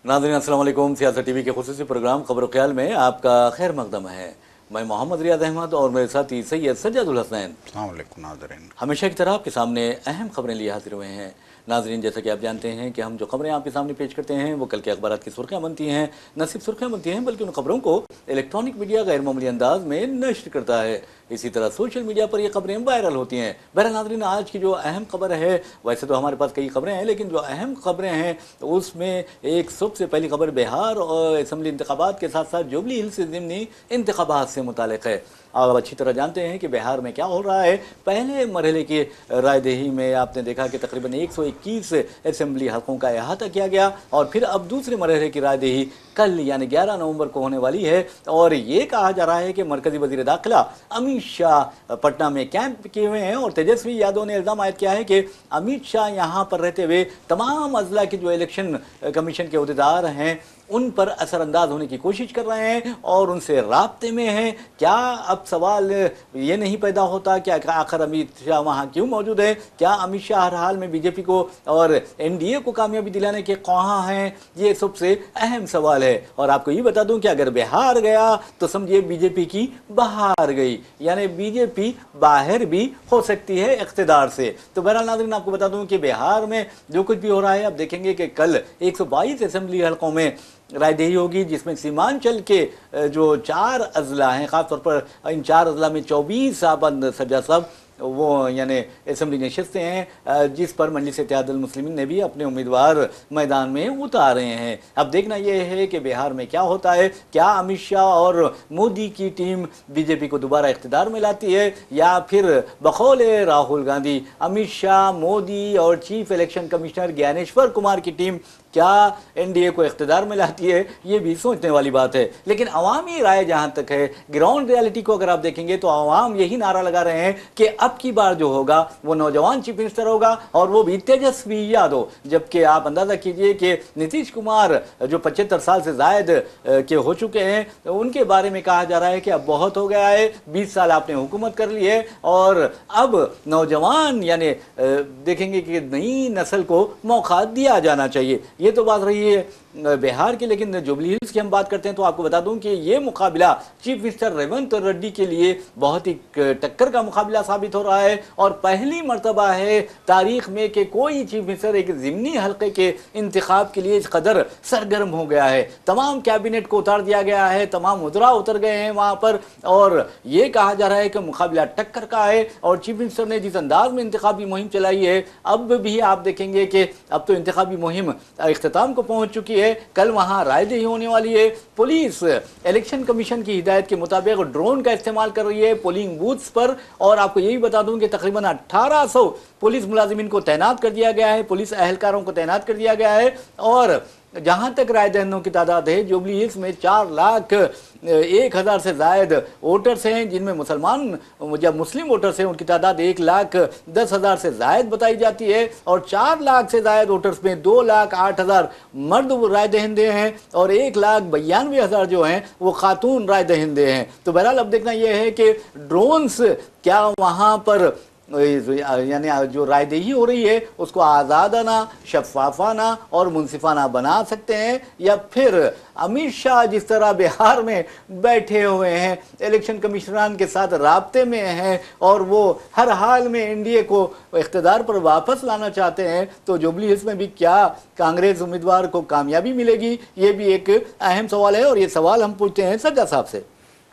नाज़रीन अस्सलाम वालेकुम। सियासत टीवी के खुसूसी प्रोग्राम खबर ख्याल में आपका खैर मकदम है। मैं मोहम्मद रियाद अहमद और मेरे साथी सैयद सज्जादुल हसनैन। अस्सलाम वालेकुम नाज़रीन। हमेशा की तरह आपके सामने अहम खबरें लिए हाजिर हुए हैं। नाज़रीन, जैसा कि आप जानते हैं कि हम जो खबरें आपके सामने पेश करते हैं वो कल के अखबारात की सुर्खियाँ बनती हैं। न सिर्फ सुर्खियाँ बनती हैं बल्कि उन खबरों को इलेक्ट्रॉनिक मीडिया गैर मामूली अंदाज में नश्र करता है। इसी तरह सोशल मीडिया पर ये खबरें वायरल होती हैं। बहरहाल नाज़रीन, आज की जो अहम खबर है, वैसे तो हमारे पास कई खबरें हैं लेकिन जो अहम खबरें हैं उसमें एक सबसे पहली खबर बिहार और असम्बली इंतखाबात के साथ साथ जुबली हिल्स ज़िमनी इंतखाबात से मुतालिक है। आप अच्छी तरह जानते हैं कि बिहार में क्या हो रहा है। पहले मरहले की रायदही में आपने देखा कि तकरीबन 121 असेंबली हलकों का अहाता किया गया और फिर अब दूसरे मरहले की रायदही कल यानी 11 नवंबर को होने वाली है। और ये कहा जा रहा है कि मरकजी वजीर दाखिला अमित शाह पटना में कैंप किए हुए हैं और तेजस्वी यादव ने इल्ज़ाम आयद किया है कि अमित शाह यहाँ पर रहते हुए तमाम अजला के जो इलेक्शन कमीशन के अहदेदार हैं उन पर असरअंदाज होने की कोशिश कर रहे हैं और उनसे राब्ते में हैं। क्या अब सवाल ये नहीं पैदा होता कि आखिर अमित शाह वहाँ क्यों मौजूद है? क्या अमित शाह हर हाल में बीजेपी को और एनडीए को कामयाबी दिलाने के ख्वाहां हैं? ये सबसे अहम सवाल है। और आपको ये बता दूं कि अगर बिहार गया तो समझिए बीजेपी की बाहर गई, यानी बीजेपी बाहर भी हो सकती है इख्तिदार से। तो बहरहाल नाज़रीन, आपको बता दूं कि बिहार में जो कुछ भी हो रहा है, अब देखेंगे कि कल 122 असेंबली हलकों में रायदही होगी जिसमें सीमांचल के जो 4 अजला हैं, ख़ासतौर पर इन 4 अजला में 24 आबंद सज्जा साहब वो यानी असम्बली नशस्तें हैं जिस पर मजलिस इत्तेहादुल मुस्लिमीन ने भी अपने उम्मीदवार मैदान में उतारे हैं। अब देखना यह है कि बिहार में क्या होता है। क्या अमित शाह और मोदी की टीम बीजेपी को दोबारा इख्तिदार में लाती है या फिर बकौल राहुल गांधी अमित शाह, मोदी और chief election commissioner Dnyaneshwar Kumar की टीम क्या एनडीए को इख्तिदार में लाती है? ये भी सोचने वाली बात है। लेकिन अवामी राय जहाँ तक है, ग्राउंड रियलिटी को अगर आप देखेंगे तो अवाम यही नारा लगा रहे हैं कि अब की बार जो होगा वो नौजवान चीफ मिनिस्टर होगा और वो भी तेजस्वी यादव। जबकि आप अंदाजा कीजिए कि नीतीश कुमार जो 75 साल से जायद के हो चुके हैं, उनके बारे में कहा जा रहा है कि अब बहुत हो गया है, 20 साल आपने हुकूमत कर ली है और अब नौजवान यानी देखेंगे कि नई नस्ल को मौका दिया जाना चाहिए। ये तो बात रही है बिहार की। लेकिन जुबली हिल्स की हम बात करते हैं तो आपको बता दूं कि ये मुकाबला चीफ मिनिस्टर रेवंत रेड्डी के लिए बहुत ही टक्कर का मुकाबला साबित हो रहा है और पहली मर्तबा है तारीख में कि कोई चीफ मिनिस्टर एक ज़िमनी हल्के के इंतखाब के लिए इस कदर सरगर्म हो गया है। तमाम कैबिनेट को उतार दिया गया है, तमाम उतरा उतर गए हैं वहाँ पर और ये कहा जा रहा है कि मुकाबला टक्कर का है। और चीफ मिनिस्टर ने जिस अंदाज में इंतखाबी मुहिम चलाई है, अब भी आप देखेंगे कि अब तो इंतखाबी मुहिम इख्तिताम को पहुंच चुकी है। कल वहां रायदही होने वाली है। पुलिस इलेक्शन कमीशन की हिदायत के मुताबिक ड्रोन का इस्तेमाल कर रही है पोलिंग बूथ्स पर। और आपको यही बता दूं कि तकरीबन 1800 पुलिस मुलाजिमीन को तैनात कर दिया गया है, पुलिस अहलकारों को तैनात कर दिया गया है। और जहां तक राय दहनों की तादाद है, जुबली हिल्स में 4,01,000 से जायद वोटर्स हैं जिनमें मुसलमान जब मुस्लिम वोटर्स हैं उनकी तादाद 1,10,000 से जायद बताई जाती है। और 4 लाख से जायद वोटर्स में 2,08,000 मर्द राय दहिंदे हैं और 1,92,000 जो हैं वो खातून राय दहिंदे हैं। तो बहरहाल अब देखना यह है कि ड्रोन्स क्या वहाँ पर यानी जो रायदही हो रही है उसको आज़ादाना, शफाफाना और मुनसिफाना बना सकते हैं या फिर अमित शाह जिस तरह बिहार में बैठे हुए हैं, इलेक्शन कमिश्नरान के साथ राब्ते में हैं और वो हर हाल में एनडीए को इख्तिदार पर वापस लाना चाहते हैं, तो जुबली हिल्स में भी क्या कांग्रेस उम्मीदवार को कामयाबी मिलेगी? ये भी एक अहम सवाल है और ये सवाल हम पूछते हैं सज्जा साहब से।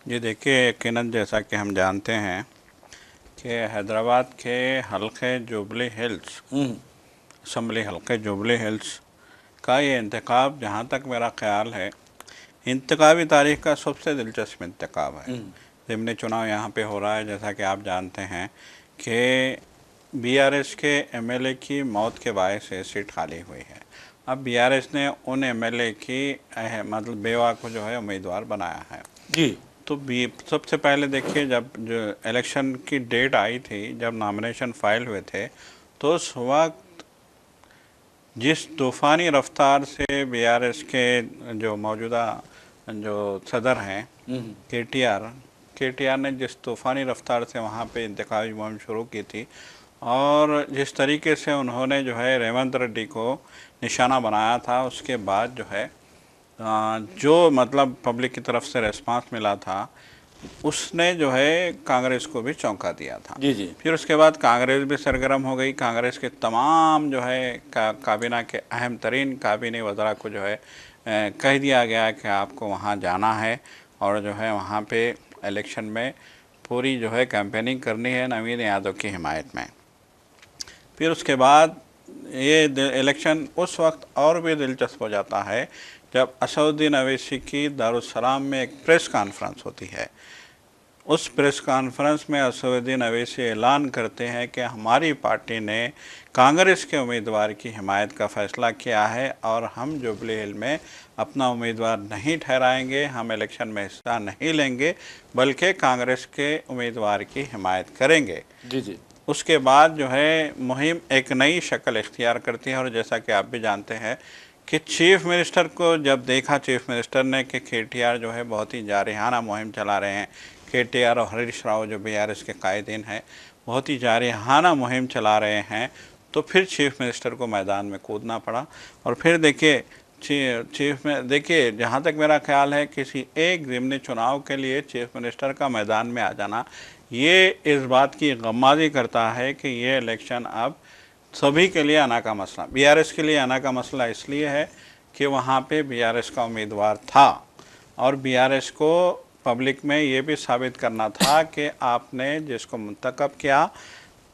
ये देखिए यकीनन जैसा कि हम जानते हैं कि हैदराबाद के हल्के जुबली हिल्स असम्बली हल्के जुबली हिल्स का ये इंतखाब, जहाँ तक मेरा ख्याल है, इंतखाबी तारीख का सबसे दिलचस्प इंतखाब है। ज़िमनी चुनाव यहाँ पे हो रहा है। जैसा कि आप जानते हैं कि बीआरएस के एमएलए की मौत के बायस से सीट खाली हुई है। अब बीआरएस ने उन एमएलए की मतलब बेवा को जो है उम्मीदवार बनाया है जी। तो सबसे पहले देखिए, जब जो इलेक्शन की डेट आई थी, जब नॉमिनेशन फाइल हुए थे, तो उस वक्त जिस तूफ़ानी रफ्तार से बीआरएस के जो मौजूदा जो सदर हैं KTR ने जिस तूफ़ानी रफ्तार से वहाँ पे इंतखाबी मुहिम शुरू की थी और जिस तरीके से उन्होंने जो है रेवंत रेड्डी को निशाना बनाया था, उसके बाद जो है जो मतलब पब्लिक की तरफ से रेस्पांस मिला था, उसने जो है कांग्रेस को भी चौंका दिया था। जी जी। फिर उसके बाद कांग्रेस भी सरगर्म हो गई। कांग्रेस के तमाम जो है काबीना के अहम तरीन काबीने वज़रा को जो है कह दिया गया कि आपको वहाँ जाना है और जो है वहाँ पे इलेक्शन में पूरी जो है कैंपेनिंग करनी है नवीन यादव की हिमायत में। फिर उसके बाद ये इलेक्शन उस वक्त और भी दिलचस्प हो जाता है जब असदुद्दीन अवैसी की दारुस्सलाम में एक प्रेस कॉन्फ्रेंस होती है। उस प्रेस कॉन्फ्रेंस में असदुद्दीन अवैसी ऐलान करते हैं कि हमारी पार्टी ने कांग्रेस के उम्मीदवार की हिमायत का फ़ैसला किया है और हम जुबली हिल में अपना उम्मीदवार नहीं ठहराएंगे, हम इलेक्शन में हिस्सा नहीं लेंगे, बल्कि कांग्रेस के उम्मीदवार की हिमायत करेंगे। जी जी। उसके बाद जो है मुहिम एक नई शक्ल इख्तियार करती है और जैसा कि आप भी जानते हैं कि चीफ मिनिस्टर को जब देखा चीफ मिनिस्टर ने कि KTR जो है बहुत ही जारहाना मुहिम चला रहे हैं, KTR और हरीश राव जो BRS के कायदीन हैं बहुत ही जारहाना मुहिम चला रहे हैं, तो फिर चीफ मिनिस्टर को मैदान में कूदना पड़ा। और फिर देखिए चीफ में देखिए, जहाँ तक मेरा ख्याल है किसी एक ज़िमनी चुनाव के लिए चीफ मिनिस्टर का मैदान में आ जाना ये इस बात की गम्माज़ी करता है कि ये इलेक्शन अब सभी के लिए आना का मसला, BRS के लिए आना का मसला इसलिए है कि वहाँ पे BRS का उम्मीदवार था और BRS को पब्लिक में ये भी साबित करना था कि आपने जिसको मुंतखब किया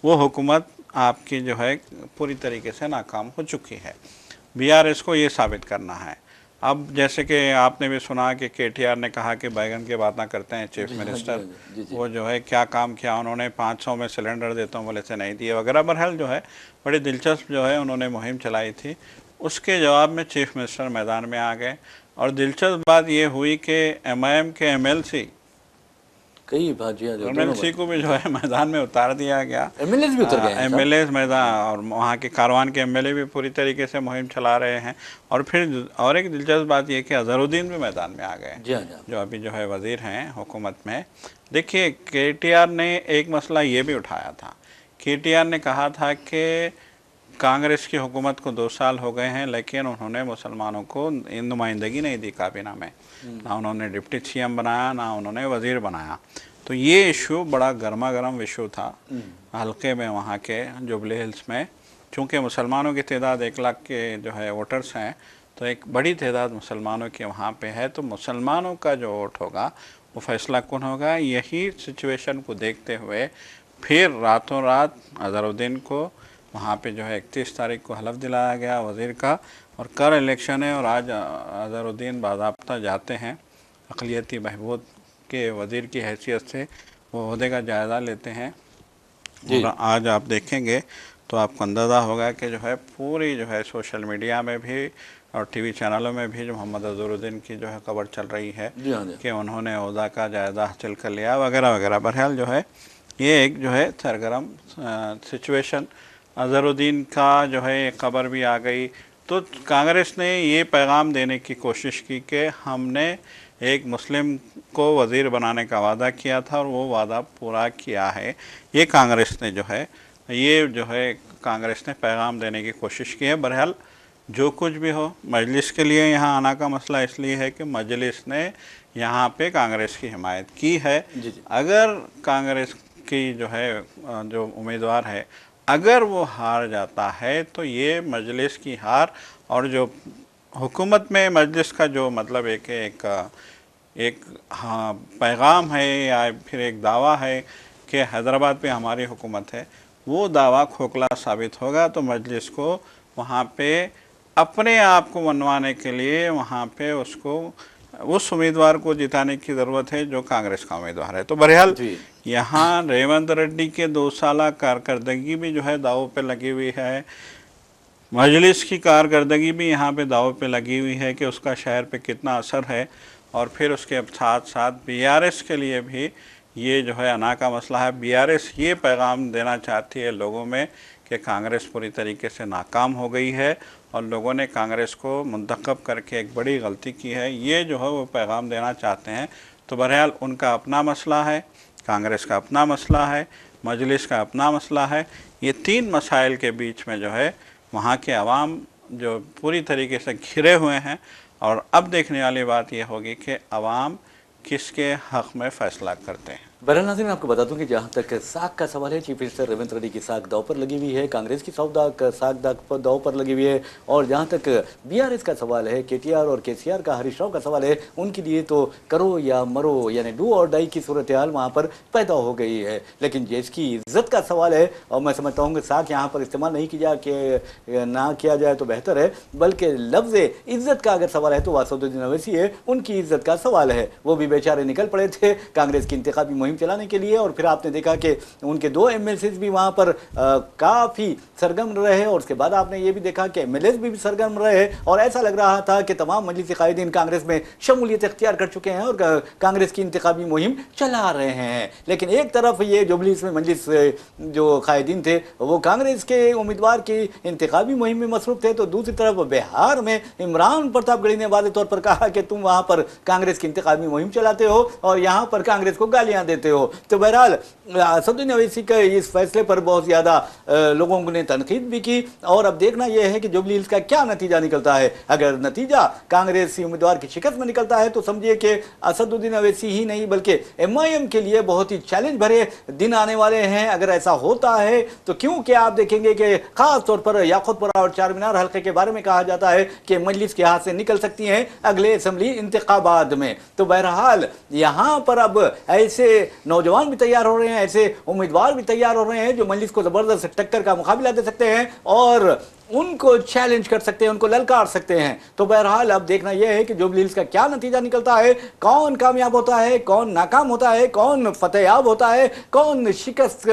वो हुकूमत आपकी जो है पूरी तरीके से नाकाम हो चुकी है। BRS को ये साबित करना है। अब जैसे कि आपने भी सुना कि KTR ने कहा कि बैगन की बात ना करते हैं चीफ मिनिस्टर, वो जो है क्या काम किया उन्होंने, 500 में सिलेंडर देता हूँ बोले से नहीं दिए वगैरह। बहरहाल जो है बड़ी दिलचस्प जो है उन्होंने मुहिम चलाई थी। उसके जवाब में चीफ मिनिस्टर मैदान में आ गए और दिलचस्प बात ये हुई कि MIM के MLC कई भाजियाँ जो MLC को भी जो है मैदान में उतार दिया गया। MLAs भी उतर गए हैं। MLAs मैदान और वहाँ के कारवान के MLA भी पूरी तरीके से मुहिम चला रहे हैं। और फिर और एक दिलचस्प बात यह कि अजहरुद्दीन भी मैदान में आ गए, जी हाँ, जो अभी जो है वज़ीर हैं हुकूमत में। देखिए KTR ने एक मसला ये भी उठाया था। KTR ने कहा था कि कांग्रेस की हुकूमत को 2 साल हो गए हैं लेकिन उन्होंने मुसलमानों को नुमाइंदगी नहीं दी काबीना में, ना उन्होंने डिप्टी CM बनाया ना उन्होंने वज़ीर बनाया। तो ये इशू बड़ा गर्मा गर्म इशू था हल्के में वहाँ के जुबली हिल्स में। चूँकि मुसलमानों की तादाद 1 लाख के जो है वोटर्स हैं, तो एक बड़ी तादाद मुसलमानों के वहाँ पे है, तो मुसलमानों का जो वोट होगा वो फैसला कौन होगा। यही सिचुएशन को देखते हुए फिर रातों रात अजहरुद्दीन को वहाँ पे जो है 31 तारीख को हलफ दिलाया गया वज़ीर का, और कल इलेक्शन है और आज अजहरुद्दीन बाज़ाब्ता जाते हैं अक़लियती बहबूद के वज़ीर की हैसियत से वो ओहदे का जायज़ा लेते हैं। और आज आप देखेंगे तो आपको अंदाज़ा होगा कि जो है पूरी जो है सोशल मीडिया में भी और TV चैनलों में भी जो मोहम्मद अजहरुद्दीन की जो है खबर चल रही है कि उन्होंने ओहदा का जायज़ा हासिल कर लिया वगैरह वगैरह। बहरहाल जो है ये एक जो है सरगर्म सिचुएशन, अजहरुद्दीन का जो है खबर भी आ गई। तो कांग्रेस ने ये पैगाम देने की कोशिश की कि हमने एक मुस्लिम को वज़ीर बनाने का वादा किया था और वो वादा पूरा किया है। ये कांग्रेस ने जो है कांग्रेस ने पैगाम देने की कोशिश की है। बहरहाल जो कुछ भी हो, मजलिस के लिए यहाँ आना का मसला इसलिए है कि मजलिस ने यहाँ पे कांग्रेस की हिमायत की है। अगर कांग्रेस की जो है जो उम्मीदवार है अगर वो हार जाता है तो ये मजलिस की हार और जो हुकूमत में मजलिस का जो मतलब एक हाँ पैगाम है या फिर एक दावा है कि हैदराबाद पे हमारी हुकूमत है, वो दावा खोखला साबित होगा। तो मजलिस को वहाँ पे अपने आप को मनवाने के लिए वहाँ पे उसको उस उम्मीदवार को जिताने की ज़रूरत है जो कांग्रेस का उम्मीदवार है। तो बहरहाल यहाँ रेवंत रेड्डी के 2 साला कारकर्दगी भी जो है दाव पे लगी हुई है, मजलिस की कारकर्दगी भी यहाँ पे दाव पे लगी हुई है कि उसका शहर पे कितना असर है। और फिर उसके साथ साथ BRS के लिए भी ये जो है अना का मसला है। BRS ये पैगाम देना चाहती है लोगों में कि कांग्रेस पूरी तरीके से नाकाम हो गई है और लोगों ने कांग्रेस को मुंतखब करके एक बड़ी गलती की है, ये जो है वो पैगाम देना चाहते हैं। तो बहरहाल उनका अपना मसला है, कांग्रेस का अपना मसला है, मजलिस का अपना मसला है। ये तीन मसाइल के बीच में जो है वहाँ के अवाम जो पूरी तरीके से घिरे हुए हैं। और अब देखने वाली बात यह होगी कि अवाम किसके हक़ में फ़ैसला करते हैं। बहरहाल नाज़रीन, आपको बता दूं कि जहां तक साख का सवाल है, चीफ मिनिस्टर रेवंत रेड्डी की साख दाव पर लगी हुई है, कांग्रेस की साख दाव पर लगी हुई है। और जहां तक बीआरएस का सवाल है, केटीआर और केसीआर का, हरीश राव का सवाल है, उनके लिए तो करो या मरो यानी डू और डाई की सूरत हाल वहाँ पर पैदा हो गई है। लेकिन जिसकी इज्जत का सवाल है, और मैं समझता हूँ कि साख यहाँ पर इस्तेमाल नहीं ना किया जाए तो बेहतर है, बल्कि लफ्ज़ इज्जत का अगर सवाल है तो असदुद्दीन ओवैसी है, उनकी इज्जत का सवाल है। वो भी बेचारे निकल पड़े थे कांग्रेस की इंतखाबी मुहिम चलाने के लिए, और फिर आपने देखा कि उनके 2 एमएलसीज भी वहां पर काफ़ी सरगर्म रहे, और उसके बाद आपने ये भी देखा कि एमएलएस भी सरगर्म रहे, और ऐसा लग रहा था कि तमाम मजलिसी कायदीन कांग्रेस में शमूलियत इख्तियार कर चुके हैं और कांग्रेस की इंतखाबी मुहिम चला रहे हैं। लेकिन एक तरफ ये जुबलीस में मजलिस जो कायदीन थे वो कांग्रेस के उम्मीदवार की इंतखाबी मुहिम में मसरूफ थे, तो दूसरी तरफ बिहार में इमरान प्रतापगढ़ी ने वादे तौर पर कहा कि तुम वहां पर कांग्रेस की इंतखाबी मुहिम चलाते हो और यहाँ पर कांग्रेस को गालियां देते हो। तो बहरहाल असदुद्दीन ओवैसी के इस फैसले पर बहुत ज़्यादा लोगों ने तनकीद भी की, और अब देखना यह है कि जुबली हिल्स का क्या नतीजा निकलता है। अगर नतीजा कांग्रेसी उम्मीदवार की शिकस्त में निकलता है तो समझिए कि असदुद्दीन ओवैसी ही नहीं बल्कि एमआईएम के लिए बहुत ही चैलेंज भरे दिन आने वाले हैं। अगर ऐसा होता है तो क्योंकि आप देखेंगे कि खास तौर पर याकूतपुरा और चारमीनार हल्के के बारे में कहा जाता है कि मजलिस के हाथ से निकल सकती हैं अगले असेंबली इंतखाबात में। तो बहरहाल यहाँ पर अब ऐसे नौजवान भी तैयार हो रहे हैं, ऐसे उम्मीदवार भी तैयार हो रहे हैं जो मजलिस को जबरदस्त टक्कर का मुकाबला दे सकते हैं और उनको चैलेंज कर सकते हैं, उनको ललकार सकते हैं। तो बहरहाल अब देखना यह है कि जुबली हिल्स का क्या नतीजा निकलता है, कौन कामयाब होता है, कौन नाकाम होता है, कौन फतेहयाब होता है, कौन शिकस्त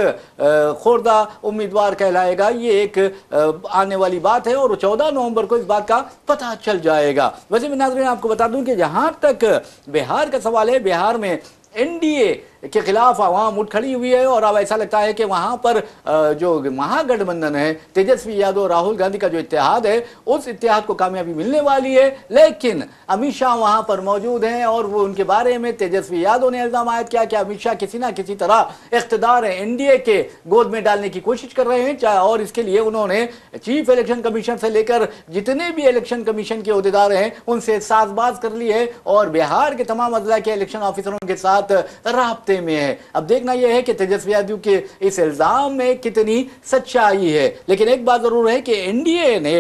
खोरदा उम्मीदवार कहलाएगा। ये एक आने वाली बात है और 14 नवंबर को इस बात का पता चल जाएगा। वैसे मैं नाज़रीन आपको बता दूं कि जहां तक बिहार का सवाल है, बिहार में एनडीए के खिलाफ आवाम उठ खड़ी हुई है, और अब ऐसा लगता है कि वहां पर जो महागठबंधन है, तेजस्वी यादव राहुल गांधी का जो इत्तेहाद है, उस इत्तेहाद को कामयाबी मिलने वाली है। लेकिन अमित शाह वहां पर मौजूद हैं और वो उनके बारे में तेजस्वी यादव ने इल्जाम आयद किया कि अमित शाह किसी ना किसी तरह इख्तिदार एनडीए के गोद में डालने की कोशिश कर रहे हैं, और इसके लिए उन्होंने चीफ इलेक्शन कमीशन से लेकर जितने भी इलेक्शन कमीशन के अहदेदार हैं उनसे साजबाज कर ली है और बिहार के तमाम अजला के इलेक्शन ऑफिसरों के साथ राब्ते में है। अब देखना यह है कि तेजस्वी यादव के इस इल्जाम में कितनी सच्चाई है। लेकिन एक बात जरूर है कि एनडीए ने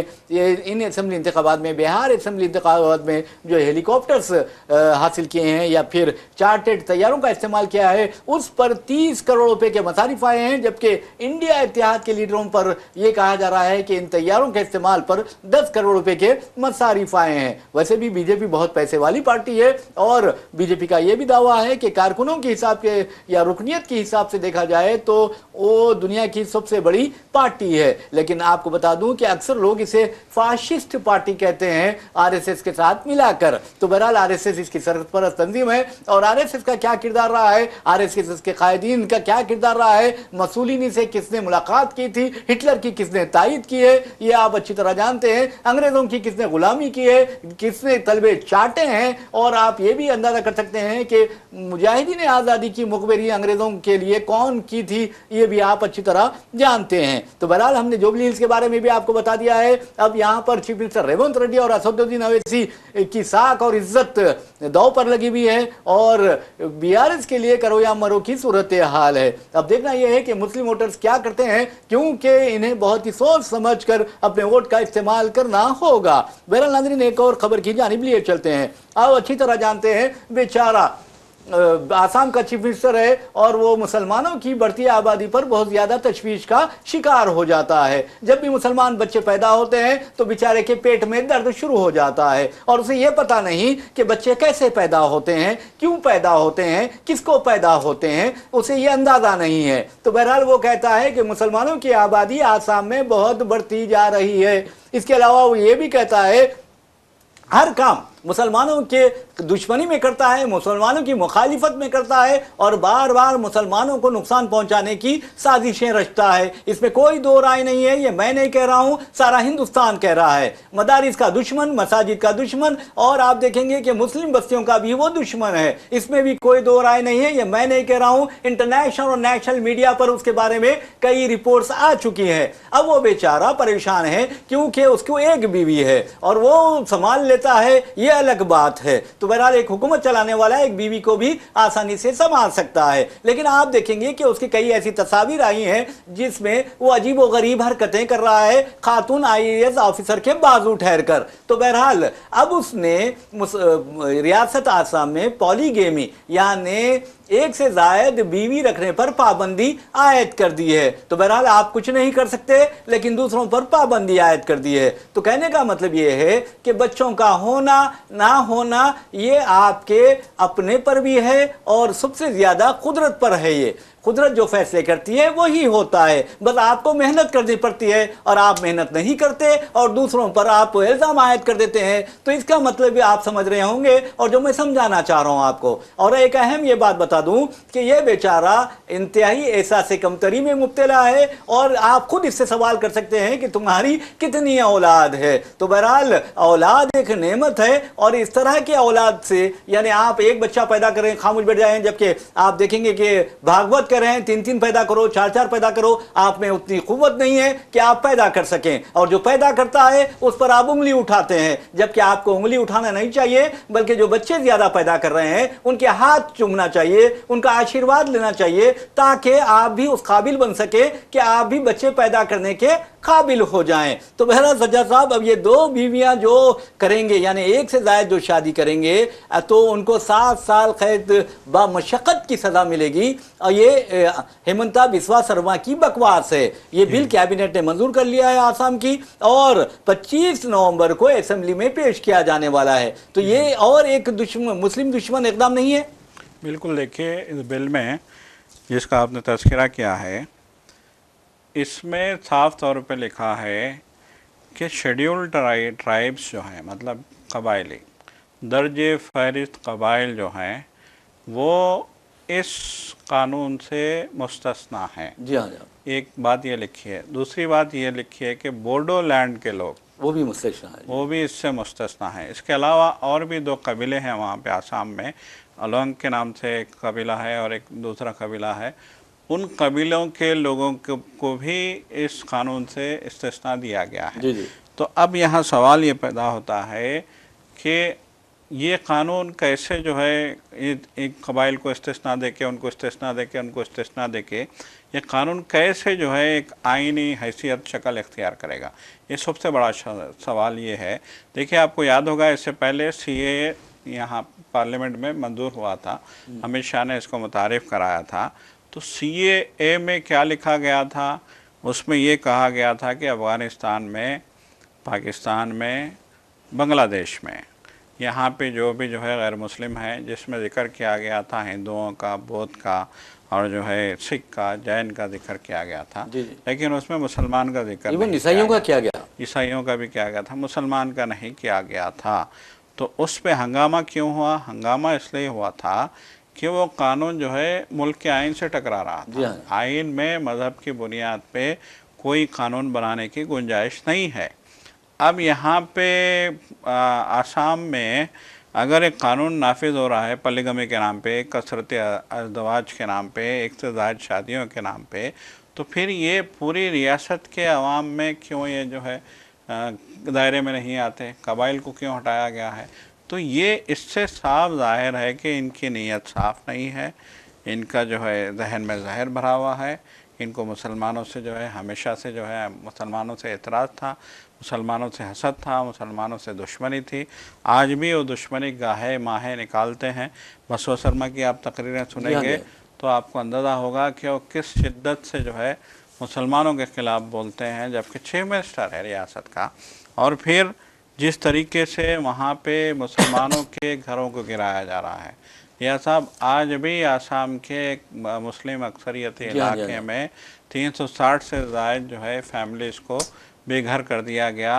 इन असेंबली इंतखाबात में, बिहार असेंबली इंतखाबात में जो हेलीकॉप्टर्स हासिल किए हैं या फिर चार्टर्ड तैयारों का इस्तेमाल किया है, उस पर 30 करोड़ रुपए के मसारिफ आए हैं, जबकि इंडिया इत्तेहाद के लीडरों पर यह कहा जा रहा है कि इन तैयारों के इस्तेमाल पर 10 करोड़ रुपए के मसारिफ आए हैं। वैसे भी बीजेपी बहुत पैसे वाली पार्टी है और बीजेपी का यह भी दावा है कि कारकुनों के हिसाब के या रुकनियत के हिसाब से देखा जाए तो वो दुनिया की सबसे बड़ी पार्टी है। लेकिन आपको बता दूं कि अक्सर लोग इसे फाशिस्ट पार्टी कहते हैं आरएसएस के साथ मिलाकर। तो बहरहाल आरएसएस इसकी सरपरस्त तंजीम है और आरएसएस का क्या किरदार रहा है, आरएसएस के कायदीन का क्या किरदार रहा है, मसूलिनी से किसने मुलाकात की थी, हिटलर की किसने तायद की है, ये आप अच्छी तरह जानते हैं, अंग्रेजों की किसने गुलामी की है, किसने तलबे चाटे हैं, और आप ये भी अंदाजा कर सकते हैं कि मुजाहिदीन आज़ादी की मुखबिरी अंग्रेजों के लिए कौन की थी, ये भी आप अच्छी तरह जानते हैं। तो बहरहाल हमने जुबली हिल्स के बारे में भी आपको बता दिया है। अब यहाँ पर चीफ मिनिस्टर रेवंत रेड्डी और असदुद्दीन ओवैसी की साख और इज्जत दांव पर लगी हुई है और बीआरएस के लिए करो या मरो की सूरत हाल है। अब देखना यह है कि मुस्लिम वोटर्स क्या करते हैं, क्योंकि इन्हें बहुत ही सोच समझ कर अपने वोट का इस्तेमाल करना होगा। बहरहाल नाज़रीन एक और खबर की जानिब लिए चलते हैं। अब अच्छी तरह जानते हैं बेचारा आसाम का चीफ मिनिस्टर है और वो मुसलमानों की बढ़ती आबादी पर बहुत ज्यादा तशवीश का शिकार हो जाता है। जब भी मुसलमान बच्चे पैदा होते हैं तो बेचारे के पेट में दर्द शुरू हो जाता है और उसे ये पता नहीं कि बच्चे कैसे पैदा होते हैं, क्यों पैदा होते हैं, किसको पैदा होते हैं, उसे ये अंदाजा नहीं है। तो बहरहाल वो कहता है कि मुसलमानों की आबादी आसाम में बहुत बढ़ती जा रही है। इसके अलावा वो ये भी कहता है हर काम मुसलमानों के दुश्मनी में करता है, मुसलमानों की मुखालिफत में करता है और बार बार मुसलमानों को नुकसान पहुंचाने की साजिशें रचता है। इसमें कोई दो राय नहीं है, ये मैं नहीं कह रहा हूं, सारा हिंदुस्तान कह रहा है। मदारिस का दुश्मन, मसाजिद का दुश्मन और आप देखेंगे कि मुस्लिम बस्तियों का भी वो दुश्मन है, इसमें भी कोई दो राय नहीं है। ये मैं नहीं कह रहा हूं, इंटरनेशनल और नेशनल मीडिया पर उसके बारे में कई रिपोर्ट्स आ चुकी हैं। अब वो बेचारा परेशान है क्योंकि उसको एक बीवी है और वो संभाल लेता है, ये अलग बात है। तो बहरहाल एक हुकूमत चलाने वाला एक बीवी को भी आसानी से संभाल सकता है, लेकिन आप देखेंगे कि उसकी कई ऐसी तस्वीर आई हैं जिसमें वो अजीब व गरीब हरकतें कर रहा है, खातून IAS ऑफिसर के बाजू ठहर कर। तो बहरहाल अब उसने रियासत आसाम में पॉलीगेमी यानी एक से जायद बीवी रखने पर पाबंदी आयद कर दी है। तो बहरहाल आप कुछ नहीं कर सकते, लेकिन दूसरों पर पाबंदी आयद कर दी है। तो कहने का मतलब यह है कि बच्चों का होना ना होना ये आपके अपने पर भी है और सबसे ज्यादा कुदरत पर है। ये कुदरत जो फैसले करती है वही होता है, बस आपको मेहनत करनी पड़ती है और आप मेहनत नहीं करते और दूसरों पर आप इल्जाम आयद कर देते हैं। तो इसका मतलब भी आप समझ रहे होंगे और जो मैं समझाना चाह रहा हूं आपको। और एक अहम ये बात बता दूं कि ये बेचारा इंतहाई एहसास कमतरी में मुब्तला है और आप खुद इससे सवाल कर सकते हैं कि तुम्हारी कितनी औलाद है। तो बहरहाल औलाद एक नेमत है और इस तरह की औलाद से यानी आप एक बच्चा पैदा करें खामोश बैठ जाएं, जबकि आप देखेंगे कि भागवत कह रहे हैं 3-3 पैदा करो, 4-4 पैदा करो। आप में उतनी कुव्वत नहीं है कि आप पैदा कर सकें और जो पैदा करता है उस पर आप उंगली उठाते हैं, जबकि आपको उंगली उठाना नहीं चाहिए, बल्कि जो बच्चे ज्यादा पैदा कर रहे हैं उनके हाथ चूमना चाहिए, उनका आशीर्वाद लेना चाहिए, ताकि आप भी उस काबिल बन सके कि आप भी बच्चे पैदा करने के काबिल हो जाएं। तो बहरहाल सज्जाद साहब, अब ये 2 बीवियां जो करेंगे यानी एक से ज्यादा जो शादी करेंगे तो उनको 7 साल कैद बामशक्कत की सजा मिलेगी। और ये हेमंता बिस्वा शर्मा की बकवास है। ये बिल कैबिनेट ने मंजूर कर लिया है आसाम की और 25 नवंबर को असेंबली में पेश किया जाने वाला है। तो ये और एक मुस्लिम दुश्मन इकदाम नहीं है? बिल्कुल, देखिए इस बिल में जिसका आपने तज़किरा किया है इसमें साफ तौर पे लिखा है कि शेड्यूल्ड ट्राइब्स जो हैं मतलब कबायली दर्जे फहरिस्त कबाइल जो हैं वो इस कानून से मुस्तस्ना हैं। जी हाँ, एक बात ये लिखी है। दूसरी बात ये लिखी है कि बोडो लैंड के लोग वो भी मुस्तस्ना है, वो भी इससे मुस्तस्ना है। इसके अलावा और भी 2 कबीले हैं वहाँ पे आसाम में, अलोंग के नाम से एक कबीला है और एक दूसरा कबीला है। उन कबीलों के लोगों को भी इस कानून से इस्तिस्ना दिया गया है। जी जी। तो अब यहाँ सवाल ये पैदा होता है कि ये कानून कैसे जो है एक कबाइल को इस्तिस्ना देके उनको इस्तिस्ना देके उनको इस्तिस्ना देके ये कानून कैसे जो है एक आईनी हैसियत शक्ल इख्तियार करेगा, ये सबसे बड़ा सवाल ये है। देखिए आपको याद होगा इससे पहले CAA यहाँ पार्लियामेंट में मंजूर हुआ था, अमित शाह ने इसको मुतारिफ़ कराया था। तो CAA में क्या लिखा गया था? उसमें ये कहा गया था कि अफ़गानिस्तान में, पाकिस्तान में, बांग्लादेश में यहाँ पे जो भी जो है गैर मुस्लिम हैं, जिसमें ज़िक्र किया गया था हिंदुओं का, बौद्ध का और जो है सिख का, जैन का ज़िक्र किया गया था। जी जी। लेकिन उसमें मुसलमान का ज़िक्र नहीं, ईसाइयों का किया गया, ईसाइयों का भी किया गया था, मुसलमान का नहीं किया गया था। तो उस पर हंगामा क्यों हुआ? हंगामा इसलिए हुआ था कि वो कानून जो है मुल्क के आइन से टकरा रहा था। आइन में मज़हब की बुनियाद पे कोई कानून बनाने की गुंजाइश नहीं है। अब यहाँ पे आसाम में अगर एक कानून नाफिज हो रहा है पॉलीगमी के नाम पे, कसरत अज़दवाज के नाम पे, एक से ज़ायद शादियों के नाम पे, तो फिर ये पूरी रियासत के अवाम में क्यों ये जो है दायरे में नहीं आते? कबाइल को क्यों हटाया गया है? तो ये इससे साफ ज़ाहिर है कि इनकी नीयत साफ़ नहीं है, इनका जो है जहन में जहर भरा हुआ है। इनको मुसलमानों से जो है हमेशा से जो है मुसलमानों से एतराज़ था, मुसलमानों से हसद था, मुसलमानों से दुश्मनी थी। आज भी वो दुश्मनी गाहे माहे निकालते हैं। बसवा शर्मा की आप तकरीरें सुनेंगे तो आपको अंदाज़ा होगा कि वो किस शिद्दत से जो है मुसलमानों के ख़िलाफ़ बोलते हैं, जबकि चीफ मिनिस्टर है रियासत का। और फिर जिस तरीके से वहाँ पे मुसलमानों के घरों को गिराया जा रहा है, यह साहब आज भी आसाम के एक मुस्लिम अक्सरियती इलाके में 360 से ज़ायद जो है फैमिलीज़ को बेघर कर दिया गया।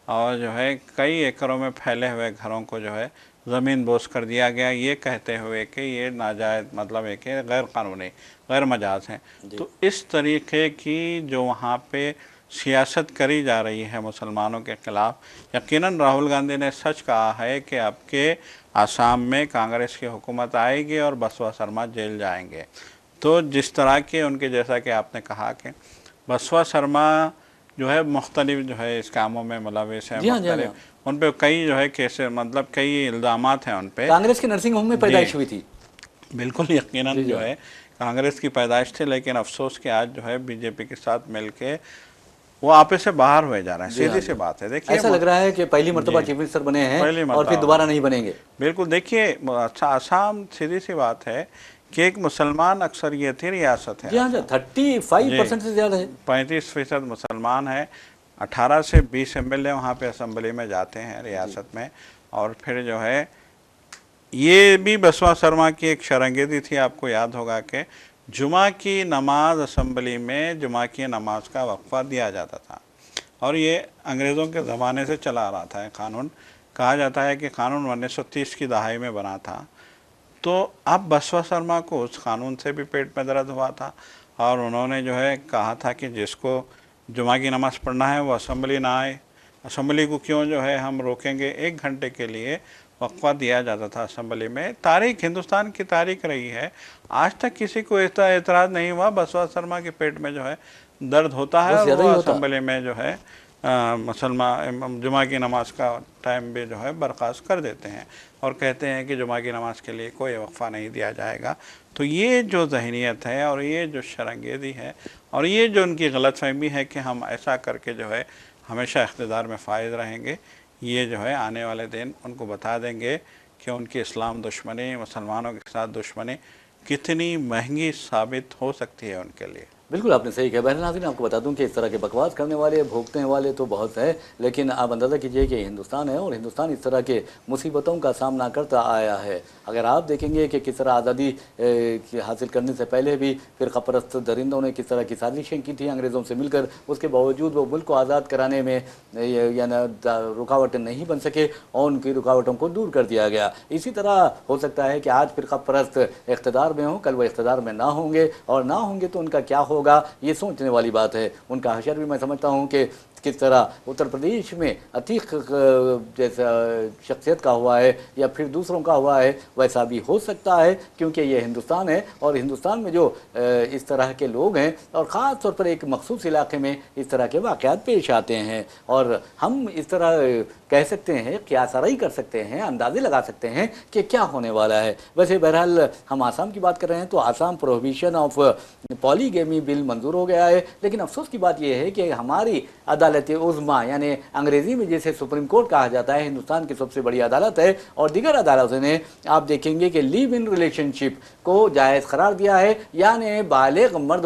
और जो है कई एकड़ों में फैले हुए घरों को जो है ज़मीन बोस कर दिया गया, ये कहते हुए कि ये नाजायज़ मतलब है कि गैर कानूनी गैर मजाज हैं। तो इस तरीके की जो वहाँ पे सियासत करी जा रही है मुसलमानों के ख़िलाफ़, यकीनन राहुल गांधी ने सच कहा है कि आपके आसाम में कांग्रेस की हुकूमत आएगी और बसवा शर्मा जेल जाएंगे। तो जिस तरह के उनके, जैसा कि आपने कहा कि बसवा शर्मा जो है मुख्तलिफ जो है इस कामों में मुलविस है, जी हाँ, जी हाँ, जी मुख्तलिफ उन पे कई जो है केसेस मतलब कई इल्ज़ामात हैं उन पे। कांग्रेस के नर्सिंग होम में पैदाइश हुई थी। बिल्कुल यकीनन जो है कांग्रेस की पैदाइश थी, लेकिन अफसोस कि आज जो है बीजेपी के साथ मिलके वो आपे से बाहर हुए जा रहे हैं। सीधी सी बात है। देखिए ऐसा लग रहा है कि पहली मर्तबा चीफ मिनिस्टर बने हैं और फिर दोबारा नहीं बनेंगे। बिल्कुल। देखिए अच्छा, आसाम सीधी सी बात है कि एक मुसलमान अक्सरियती रियासत है। जी हाँ, 35% से ज़्यादा है। 35% मुसलमान है। 18 से 20 MLA वहाँ पे असम्बली में जाते हैं रियासत में। और फिर जो है ये भी बसवा शर्मा की एक शरंगेदी थी। आपको याद होगा कि जुमा की नमाज असम्बली में जुमा की नमाज का वक्फा दिया जाता था, और ये अंग्रेज़ों के ज़माने से चला आ रहा था। कानून कहा जाता है कि कानून 1930 की दहाई में बना था। तो अब बसवा शर्मा को उस कानून से भी पेट में दर्द हुआ था, और उन्होंने जो है कहा था कि जिसको जुमा की नमाज़ पढ़ना है वो असम्बली ना आए। असम्बली को क्यों जो है हम रोकेंगे। 1 घंटे के लिए वक्फा दिया जाता था असम्बली में। तारीख हिंदुस्तान की तारीख रही है, आज तक किसी को एतराज़ नहीं हुआ। बसवा शर्मा के पेट में जो है दर्द होता है और वो असम्बली में जो है मुसलमान जुमा की नमाज़ का टाइम भी जो है बर्खास्त कर देते हैं और कहते हैं कि जुमा की नमाज़ के लिए कोई वक्फ़ा नहीं दिया जाएगा। तो ये जो जहनीत है और ये जो शरंगेज़ी है और ये जो उनकी गलतफहमी है कि हम ऐसा करके जो है हमेशा इक़्तिदार में फ़ायद रहेंगे, ये जो है आने वाले दिन उनको बता देंगे कि उनकी इस्लाम दुश्मनी, मुसलमानों के साथ दुश्मनी कितनी महंगी साबित हो सकती है उनके लिए। बिल्कुल आपने सही कहा। बहरहाल नाज़रीन, आपको बता दूं कि इस तरह के बकवास करने वाले, भोगते वाले तो बहुत है, लेकिन आप अंदाज़ा कीजिए कि हिंदुस्तान है और हिंदुस्तान इस तरह के मुसीबतों का सामना करता आया है। अगर आप देखेंगे कि किस तरह आज़ादी हासिल करने से पहले भी फ़िरक़ा परस्त दरिंदों ने किस तरह की साजिशें की थी अंग्रेज़ों से मिलकर, उसके बावजूद वो मुल्क को आज़ाद कराने में रुकावटें नहीं बन सके और उनकी रुकावटों को दूर कर दिया गया। इसी तरह हो सकता है कि आज फ़िरक़ा परस्त इक़्तिदार में हों, कल वो इक़्तिदार में ना होंगे, और ना होंगे तो उनका क्या होगा ये सोचने वाली बात है। उनका हशर भी मैं समझता हूँ कि किस तरह उत्तर प्रदेश में अतीक जैसा शख्सियत का हुआ है या फिर दूसरों का हुआ है, वैसा भी हो सकता है, क्योंकि ये हिंदुस्तान है और हिंदुस्तान में जो इस तरह के लोग हैं और ख़ास तौर पर एक मखसूस इलाके में इस तरह के वाक़यात पेश आते हैं, और हम इस तरह कह सकते हैं, क़यासाराई कर सकते हैं, अंदाज़े लगा सकते हैं कि क्या होने वाला है। वैसे बहरहाल हम आसाम की बात कर रहे हैं तो Assam prohibition of polygamy bill मंजूर हो गया है, लेकिन अफसोस की बात यह है कि हमारी अदालत उज़्मा यानी अंग्रेज़ी में जिसे सुप्रीम कोर्ट कहा जाता है, हिंदुस्तान की सबसे बड़ी अदालत है, और दीगर अदालतों ने आप देखेंगे कि लिव इन रिलेशनशिप को जायज़ करार दिया है। यानी बालिग मर्द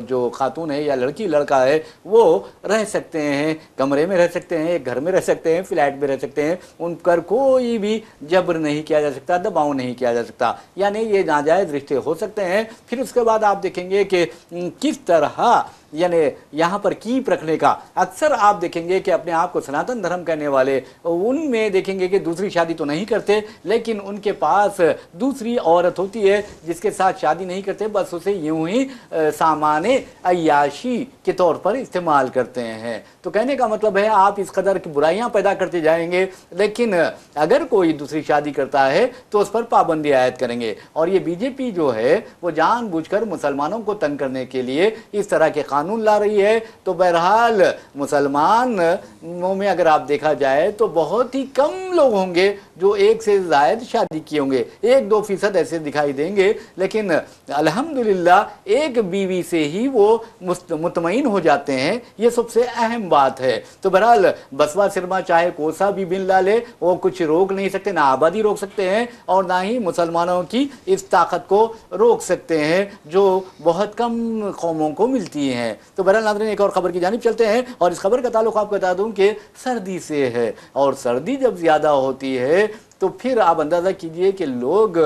जो खातून है या लड़की लड़का है वो रह सकते हैं, कमरे में रह सकते हैं, एक घर में रह सकते हैं, फ्लैट में रह सकते हैं, उन पर कोई भी जबर नहीं किया जा सकता, दबाव नहीं किया जा सकता, यानी ये नाजायज़ रिश्ते हो सकते हैं। फिर उसके बाद आप देखेंगे कि किस तरह यानी यहाँ पर कीप रखने का, अक्सर आप देखेंगे कि अपने आप को सनातन धर्म कहने वाले उनमें देखेंगे कि दूसरी शादी तो नहीं करते, लेकिन उनके पास दूसरी औरत होती है जिसके साथ शादी नहीं करते, बस उसे यूं ही सामाने अय्याशी के तौर पर इस्तेमाल करते हैं। तो कहने का मतलब है आप इस कदर की बुराइयां पैदा करते जाएंगे, लेकिन अगर कोई दूसरी शादी करता है तो उस पर पाबंदी आयद करेंगे। और ये बीजेपी जो है वो जानबूझकर मुसलमानों को तंग करने के लिए इस तरह के कानून ला रही है। तो बहरहाल मुसलमानों में अगर आप देखा जाए तो बहुत ही कम लोग होंगे जो एक से ज़ायद शादी किए होंगे, 1-2% ऐसे दिखाई देंगे, लेकिन अल्हम्दुलिल्लाह एक बीवी से ही वो मुतमईन हो जाते हैं, ये सबसे अहम बात है। तो बहरहाल बसवा शर्मा चाहे कोसा भी बिल ला ले, वो कुछ रोक नहीं सकते, ना आबादी रोक सकते हैं और ना ही मुसलमानों की इस ताकत को रोक सकते हैं जो बहुत कम कौमों को मिलती हैं। तो बहरहाल नाज़रीन, एक और ख़बर की जानिब चलते हैं, और इस खबर का ताल्लुक़ आपको बता दूं कि सर्दी से है, और सर्दी जब ज़्यादा होती है है तो फिर आप अंदाज़ा कीजिए कि लोग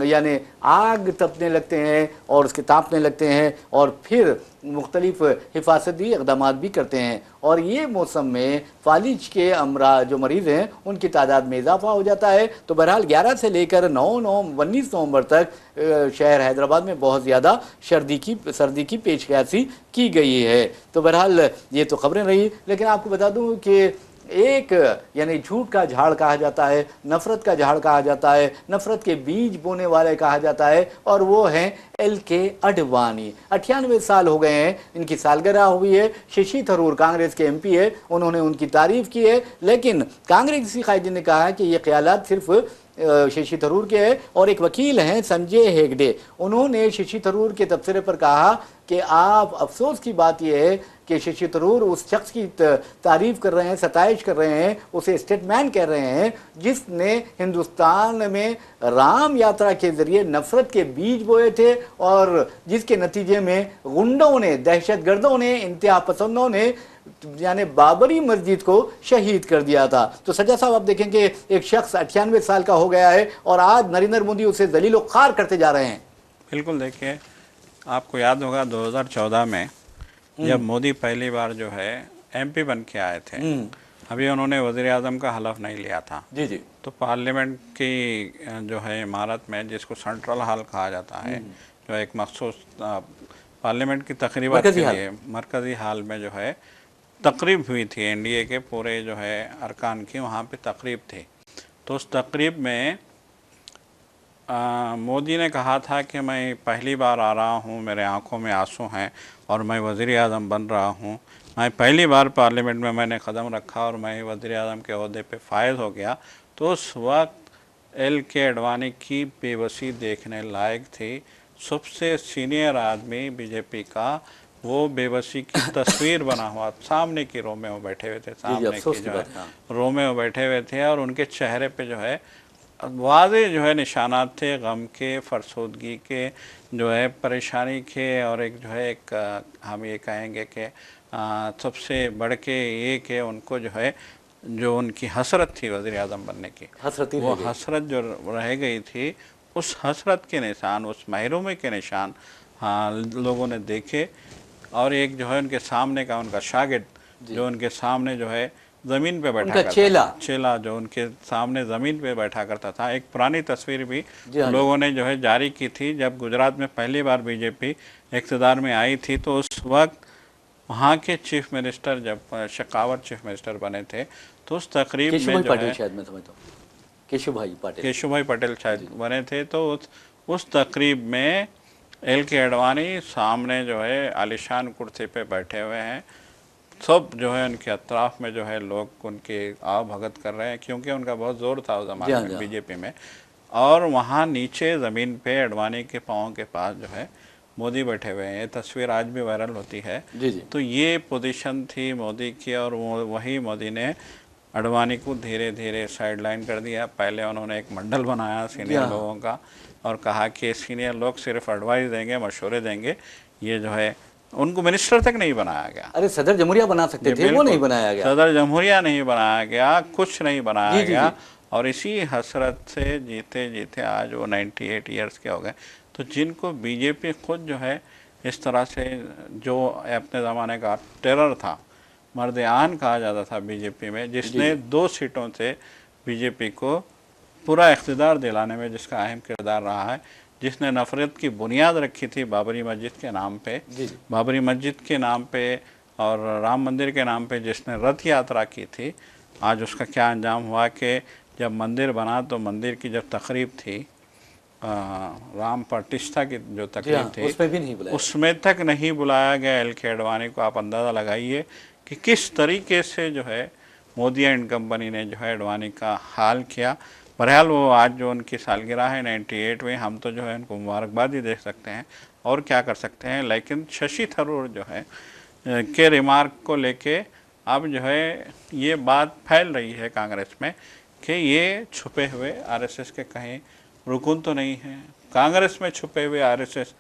यानी आग तपने लगते हैं और उसके तापने लगते हैं और फिर मुख्तलिफ हिफाजती इक़दाम भी करते हैं। और ये मौसम में फालिज के अमरा जो मरीज़ हैं उनकी तादाद में इजाफा हो जाता है। तो बहरहाल 11 से लेकर 19 नवंबर तक शहर हैदराबाद में बहुत ज़्यादा सर्दी की पेशकशी की गई है। तो बहरहाल ये तो खबरें रही, लेकिन आपको बता दूं कि एक यानी झूठ का झाड़ कहा जाता है, नफ़रत का झाड़ कहा जाता है, नफ़रत के बीज बोने वाले कहा जाता है, और वो हैं LK अडवाणी। 98 साल हो गए हैं, इनकी सालगिरह हुई है। शशि थरूर कांग्रेस के MP है, उन्होंने उनकी तारीफ़ की है, लेकिन कांग्रेसी कायदीन ने कहा है कि ये ख्यालात सिर्फ शशि थरूर के हैं। और एक वकील हैं संजय हेगड़े, उन्होंने शशि थरूर के तबसरे पर कहा कि आप अफसोस की बात यह है कि शशि थरूर उस शख्स की तारीफ कर रहे हैं, सताइश कर रहे हैं, उसे स्टेटमैन कह रहे हैं जिसने हिंदुस्तान में राम यात्रा के जरिए नफरत के बीज बोए थे और जिसके नतीजे में गुंडों ने, दहशतगर्दों ने, इंतहा पसंदों ने यानी बाबरी मस्जिद को शहीद कर दिया था। तो सजा साहब आप देखें कि एक शख्स 98 साल का हो गया है और आज नरेंद्र मोदी उसे जलीलो खार करते जा रहे हैं। बिल्कुल, देखिए आपको याद होगा 2014 में जब मोदी पहली बार जो है MP बन के आए थे, अभी उन्होंने वज़ीर आज़म का हलफ नहीं लिया था। जी जी। तो पार्लियामेंट की जो है इमारत में, जिसको सेंट्रल हॉल कहा जाता है, जो एक मखसूस पार्लियामेंट की तकरीबात के लिए मरकज़ी हॉल में जो है तकरीब हुई थी, NDA के पूरे जो है अरकान की वहाँ पे तकरीब थी। तो उस तकरीब में मोदी ने कहा था कि मैं पहली बार आ रहा हूँ, मेरे आंखों में आंसू हैं और मैं वज़ीर आज़म बन रहा हूँ, मैं पहली बार पार्लियामेंट में मैंने कदम रखा और मैं वज़ीर आज़म के ओहदे पे फायज हो गया। तो उस वक्त LK अडवाणी की बेबसी देखने लायक थी। सबसे सीनियर आदमी BJP का वो बेबसी की तस्वीर बना हुआ सामने की रो में वो बैठे हुए थे, सामने की जो है रो में वो बैठे हुए थे और उनके चेहरे पे जो है वाज़े जो है निशानात थे गम के, फरसोदगी के, जो है परेशानी के, और एक जो है एक हम ये कहेंगे कि सबसे बढ़ के ये कि उनको जो है जो उनकी हसरत थी वज़ीर आज़म बनने की, वो हसरत जो रह गई थी, उस हसरत के निशान, उस महरूमी के निशान लोगों ने देखे। और एक जो है उनके सामने का उनका शागिर्द जो उनके सामने जो है ज़मीन पे बैठा करता चेला जो उनके सामने ज़मीन पे बैठा करता था। एक पुरानी तस्वीर भी लोगों ने जो है जारी की थी जब गुजरात में पहली बार BJP इक़्तिदार में आई थी। तो उस वक्त वहाँ के चीफ मिनिस्टर जब शेखावत चीफ मिनिस्टर बने थे, तो उस तकरीब में जो है केशुभाई पटेल शायद बने थे। तो उस तकरीब में LK अडवाणी सामने जो है आलिशान कुर्सी पे बैठे हुए हैं, सब जो है उनके अतराफ में जो है लोग उनके आव भगत कर रहे हैं, क्योंकि उनका बहुत ज़ोर था उस ज़माने में BJP में। और वहाँ नीचे ज़मीन पे अडवाणी के पाँव के पास जो है मोदी बैठे हुए हैं। ये तस्वीर आज भी वायरल होती है। तो ये पोजीशन थी मोदी की, और वही मोदी ने अडवाणी को धीरे धीरे साइडलाइन कर दिया। पहले उन्होंने एक मंडल बनाया सीनियर लोगों का और कहा कि सीनियर लोग सिर्फ एडवाइस देंगे, मशवरे देंगे, ये जो है उनको मिनिस्टर तक नहीं बनाया गया। अरे सदर जमहूरिया बना सकते थे, वो नहीं बनाया गया। सदर जमहूरिया नहीं बनाया गया, कुछ नहीं बनाया गया। और इसी हसरत से जीते जीते आज वो 98 ईयर्स के हो गए। तो जिनको BJP खुद जो है इस तरह से, जो अपने ज़माने का टेरर था, मर्द आन कहा जाता था BJP में, जिसने 2 सीटों से BJP को पूरा इक़्तिदार दिलाने में जिसका अहम किरदार रहा है, जिसने नफ़रत की बुनियाद रखी थी बाबरी मस्जिद के नाम पे, बाबरी मस्जिद के नाम पे और राम मंदिर के नाम पे जिसने रथ यात्रा की थी, आज उसका क्या अंजाम हुआ कि जब मंदिर बना तो मंदिर की जब तकरीब थी, राम प्रतिष्ठा की जो तकरीब थी, उसमें तक नहीं बुलाया गया LK अडवाणी को। आप अंदाज़ा लगाइए कि किस तरीके से जो है मोदी एंड कंपनी ने जो है अडवाणी का हाल किया। बहरहाल वो आज जो उनकी सालगिरह है 98 में, हम तो जो है उनको मुबारकबाद ही दे सकते हैं और क्या कर सकते हैं। लेकिन शशि थरूर जो है के रिमार्क को लेके अब जो है ये बात फैल रही है कांग्रेस में कि ये छुपे हुए RSS के कहीं रुकन तो नहीं है। कांग्रेस में छुपे हुए RSS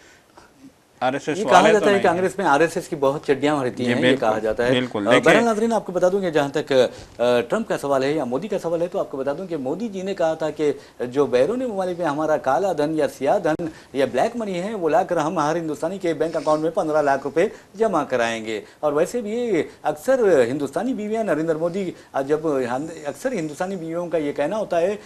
आरएसएस ये कहा वाले जाता तो है नहीं है। कांग्रेस में आरएसएस की बहुत चड्डियां रहती जी, हैं, ये बिल्कुल, कहा जाता है। बिल्कुल। देखिए- बहरहाल नाज़रीन, आपको बता दूं कि जहां तक ट्रंप का सवाल है या मोदी का सवाल है, तो आपको बता दूं कि मोदी जी ने कहा था कि जो बैरूनी ममालिक में हमारा काला धन या सियाह धन या ब्लैक मनी है वो लाकर हम हर हिंदुस्तानी के बैंक अकाउंट में 15 लाख रुपए जमा कराएंगे। और वैसे भी अक्सर हिंदुस्तानी बीवियां नरेंद्र मोदी जब अक्सर हिंदुस्तानी बीवियों का ये कहना होता है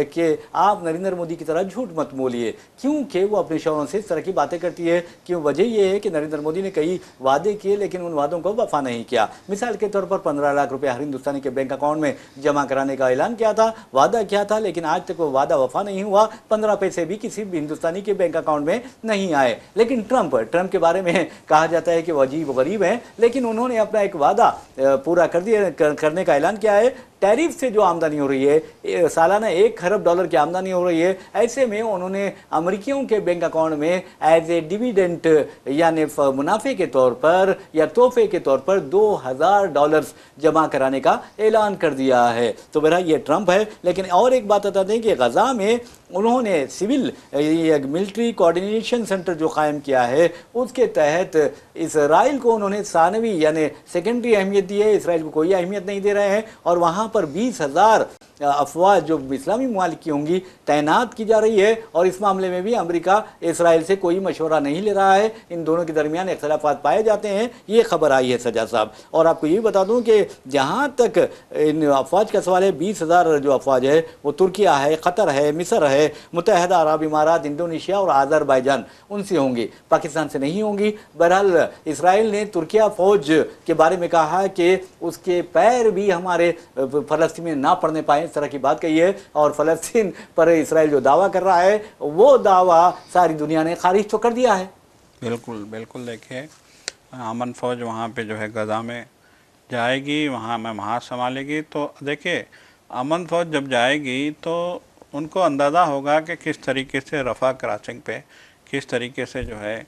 कि आप नरेंद्र मोदी की तरह झूठ मत बोलिए, क्योंकि वो अपने शौहरों से इस तरह की बातें करती है। क्यों? वजह ये है कि नरेंद्र मोदी ने कई वादे किए लेकिन उन वादों को वफा नहीं किया। मिसाल के तौर पर 15 लाख रुपए हर हिंदुस्तानी के बैंक अकाउंट में जमा कराने का ऐलान किया था, वादा किया था, लेकिन आज तक वो वादा वफा नहीं हुआ। 15 पैसे भी किसी भी हिंदुस्तानी के बैंक अकाउंट में नहीं आए। लेकिन ट्रंप के बारे में कहा जाता है कि वो अजीब गरीब है, लेकिन उन्होंने अपना एक वादा पूरा करने का ऐलान किया है। टैरिफ से जो आमदनी हो रही है, सालाना $1 खरब की आमदनी हो रही है, ऐसे में उन्होंने अमेरिकियों के बैंक अकाउंट में एज ए डिविडेंट यानी मुनाफे के तौर पर या तोहफे के तौर पर $2000 जमा कराने का ऐलान कर दिया है। तो बहरहाल ये ट्रंप है। लेकिन और एक बात बता दें कि गजा में उन्होंने सिविल मिलिट्री कोऑर्डिनेशन सेंटर जो कायम किया है, उसके तहत इसराइल को उन्होंने सानवी यानी सेकेंडरी अहमियत दी है। इसराइल को कोई अहमियत नहीं दे रहे हैं और वहाँ पर 20,000 अफवाज जो इस्लामी ममालिक की होंगी तैनात की जा रही है। और इस मामले में भी अमेरिका इसराइल से कोई मशवरा नहीं ले रहा है। इन दोनों के दरमियान इख्तलाफात पाए जाते हैं, ये खबर आई है सजा साहब। और आपको ये बता दूं कि जहाँ तक इन अफवाज का सवाल है, 20,000 जो अफवाज है वो तुर्किया है, कतर है, मिस्र है, मुत्तहदा अरब इमारात, इंडोनेशिया और आज़रबाईजान, उनसे होंगी, पाकिस्तान से नहीं होंगी। बहरहाल इसराइल ने तुर्किया फौज के बारे में कहा कि उसके पैर भी हमारे फ़लस्तीन में ना पड़ने पाए, इस तरह की बात कही है। और फ़लस्तीन पर इसराइल जो दावा कर रहा है वो दावा सारी दुनिया ने खारिज तो कर दिया है। बिल्कुल बिल्कुल। देखिए, अमन फ़ौज वहाँ पे जो है गजा में जाएगी, वहाँ में वहाँ संभालेगी। तो देखिए, अमन फ़ौज जब जाएगी तो उनको अंदाज़ा होगा कि किस तरीके से रफ़ा क्रॉसिंग पे किस तरीके से जो है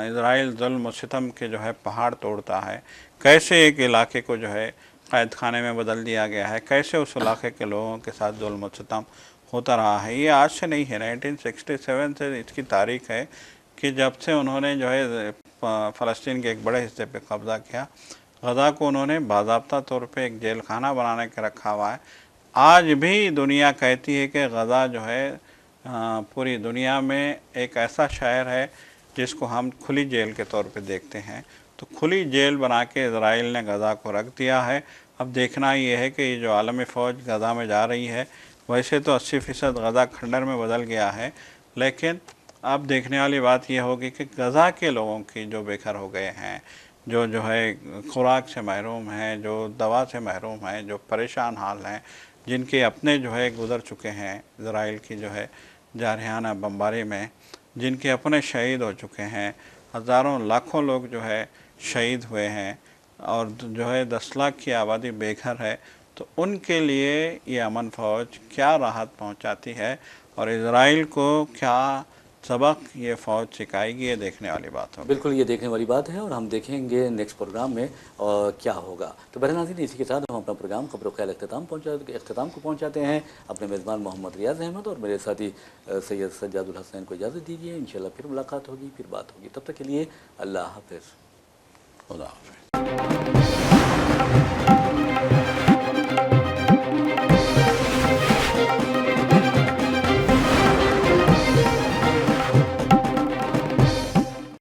इज़राइल जुल्म और सितम के जो है पहाड़ तोड़ता है, कैसे एक इलाके को जो है कैद खाने में बदल दिया गया है, कैसे उस इलाके के लोगों के साथ जुल्म और सितम होता रहा है। ये आज से नहीं है, 1967 से इसकी तारीख है कि जब से उन्होंने जो है फ़लस्तीन के एक बड़े हिस्से पे कब्ज़ा किया। गजा को उन्होंने बाज़ाब्ता तौर पे एक जेल खाना बनाने के रखा हुआ है। आज भी दुनिया कहती है कि गजा जो है पूरी दुनिया में एक ऐसा शहर है जिसको हम खुली जेल के तौर पे देखते हैं। तो खुली जेल बना के इज़राइल ने गजा को रख दिया है। अब देखना ये है कि ये जो आलमी फ़ौज गजा में जा रही है, वैसे तो 80% गजा खंडर में बदल गया है, लेकिन अब देखने वाली बात यह होगी कि गजा के लोगों की जो बेघर हो गए हैं, जो है खुराक से महरूम हैं, जो दवा से महरूम हैं, जो परेशान हाल हैं, जिनके अपने जो है गुज़र चुके हैं इज़राइल की जो है जारहाना बमबारी में, जिनके अपने शहीद हो चुके हैं, हज़ारों लाखों लोग जो है शहीद हुए हैं और जो है 10 लाख की आबादी बेघर है। तो उनके लिए ये अमन फ़ौज क्या राहत पहुंचाती है और इज़राइल को क्या सबक ये फ़ौज सिखाएगी, ये देखने वाली बात होगी। बिल्कुल, ये देखने वाली बात है और हम देखेंगे नेक्स्ट प्रोग्राम में क्या होगा। तो बहरहाल नाज़रीन, इसी के साथ हम अपना प्रोग्राम खबरों ख्याल अख्ताम को पहुँचाते हैं। अपने मेज़बान मोहम्मद रियाज़ अहमद और मेरे साथी सैयद सज्जादुल हसनैन को इजाज़त दीजिए। इंशाल्लाह फिर मुलाकात होगी, फिर बात होगी। तब तक के लिए अल्लाह हाफ़िज़, खुदा हाफ़िज़।